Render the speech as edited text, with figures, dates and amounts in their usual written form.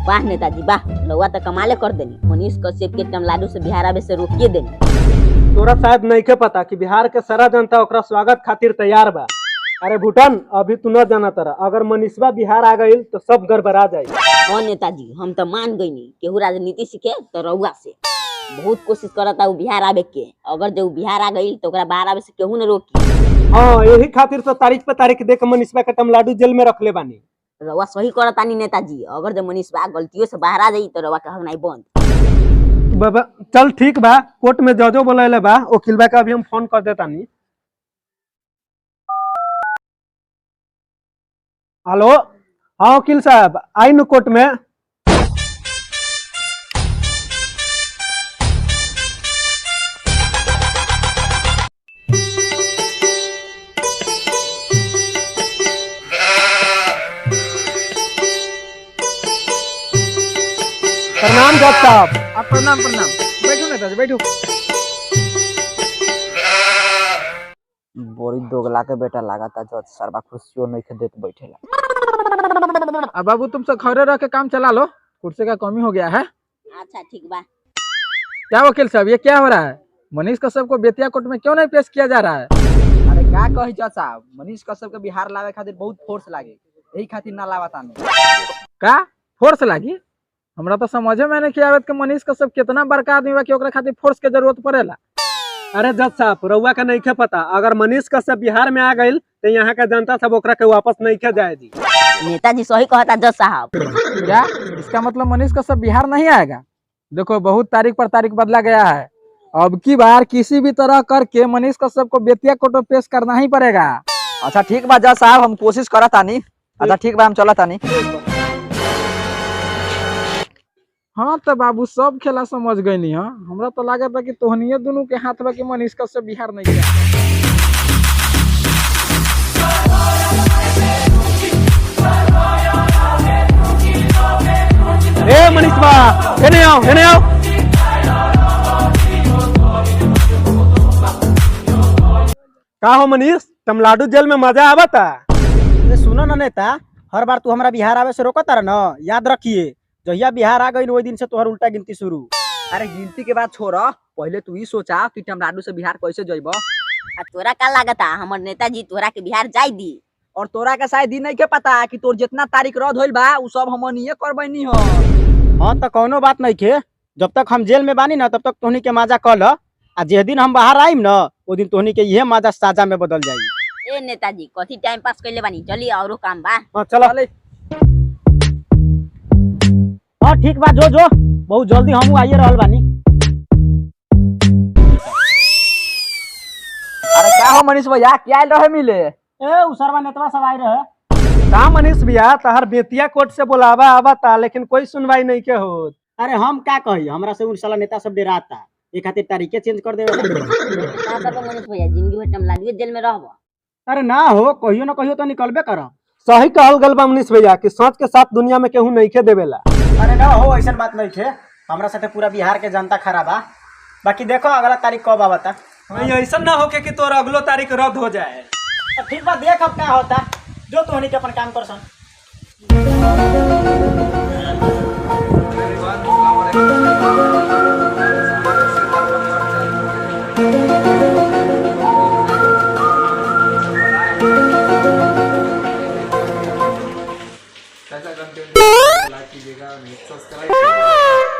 वाह नेताजी वाह, रउआ तो कमाले कर देनी। मनीष कश्यप के तमिलनाडु से बिहार आवे से रोकिए देनी। तोरा शायद नइखे पता कि बिहार के सारा जनता ओकरा स्वागत खातिर तैयार बा। अरे भूटान, अभी तू न जाना तारा, अगर मनीषवा बिहार आ गईल तो सब गड़बड़ा जाई। हाँ नेताजी, हम तो मान गईनी केहू राजनीति सीखे तो रउआ से। बहुत कोशिश करता उ बिहार आवे के, अगर जो बिहार आ गई तो ओकरा बाहर आवे से केहू न रोकी। हाँ, यही खातिर तो तारीख पे तारीख देख मनीषवा के तमिलनाडु जेल में रखले बानी। रउआ सही करतानी नेताजी, अगर जो मनीष बा गलतियों से बाहर आ जाई तो रउआ कहब नहीं बंद। बाबा चल ठीक बा, कोर्ट में जजो बोलैले बा, वकीलबा का अभी हम फोन कर देतानी। हेलो, हाँ वकील साहब, आई न कोर्ट में। प्रणाम जज साहब। प्रणाम प्रणाम, बैठो नेताजी बैठो। बोरी दोगला के बेटा लगाता जज सरबा खुशियों नहीं के देत बैठेला। अब बाबू तुम सब खड़े रह के काम चला लो, कुर्सी का कमी हो गया है। अच्छा ठीक बा। क्या वकील साहब, ये क्या हो रहा है? मनीष कश्यप को बेतिया कोर्ट में क्यों नहीं पेश किया जा रहा है? अरे क्या कही जज साहब, मनीष कश्यप के बिहार लावे खातिर बहुत फोर्स लागे, यही खातिर ना लावतानी। का फोर्स लागी? हमरा तो समझे में नहीं आवत कि मनीष कश्यप कितना बड़का आदमी बा कि ओकरा खातिर फोर्स के जरूरत पड़ेला। अरे जज साहब, रउआ का नइखे पता, अगर मनीष कश्यप बिहार में आ गईल तो यहाँ का जनता सब ओकरा के वापस नइखे जाए दी। नेताजी सही कहता जज साहब। क्या इसका मतलब मनीष कश्यप बिहार नहीं आएगा? देखो बहुत तारीख पर तारीख बदला गया है, अब की बार किसी भी तरह करके मनीष कश्यप को बेतिया कोर्ट में पेश करना ही पड़ेगा। अच्छा ठीक बा जज साहब, हम कोशिश करत तानी। अच्छा ठीक बा, हम चलत तानी। हाँ तो बाबू सब खेला समझ गई नहीं। हाँ हमरा तो लगा था कि तोहनिए दोनों के हाथ में कि मनीष कश्यप बिहार नहीं गया। ए मनीषवा, हेने आओ हेने आओ। का हो मनीष, तमिलनाडु जेल में मजा आवता? सुनो ना नेता, हर बार तू हमारा बिहार आवे से रोका तारा न, याद रखिए जहिया बिहार आ गई वही दिन से तोहर उल्टा गिनती शुरू। अरे गिनती के बाद छोड़, पहले तू ही सोचा कि तमिलनाडु से बिहार कैसे जइबो। आ तोरा का लागता हमर नेताजी तोरा के बिहार जाई दी? और तोरा के शायद ही नहीं के पता कि तोर जितना तारीख रद्द होइल बा उ सब हमनिए करबैनी हो। हाँ तो कौनो बात नहीं खे, जब तक हम जेल में बानी ना तब तक तोहनी के माजा कल, आ जिस दिन हम बाहर आईम ना वो दिन तोहनी के यह माजा साजा में बदल जाई। ए नेताजी कथी टाइम पास कइले बानी, चली औरो काम बा। हाँ चलो। हाँ ठीक बा, जो जो बहुत जल्दी हम आइए रहल बानी। अरे क्या हो मनीष भैया, क्या आइल रहे मिले? ए उसरवा नेतवा सब आए रहे। का मनीष भैया, तहर बेतिया कोर्ट से बुलावा आवता लेकिन कोई सुनवाई नहीं के होत। अरे हम का कही, हमरा से उनसाला नेता सब डराता, एक खातिर तारीखे चेंज कर देवे। का करबो मनीष भैया, जिंदगी भर तमिलनाडु जेल में रहबो? अरे ना हो, कहियो ना कहियो तो निकलबे करब। सही कहल गल बा मनीष भैया कि सच के साथ दुनिया में केहू नहीं के देवेला। अरे ना हो, ऐसा बात नहीं थे, हमरा साथे पूरा बिहार के जनता खड़ा बा। बाकी देखो अगला तारीख कब आवता। ऐसा ना होके कि तोरा अगलो तारीख रद्द हो जाए। ठीक बा, देख अब क्या होता, जो तोहनी के अपन काम कर सन। कैसा कंटेंट लाइक कीजिएगा, सब्सक्राइब कीजिएगा।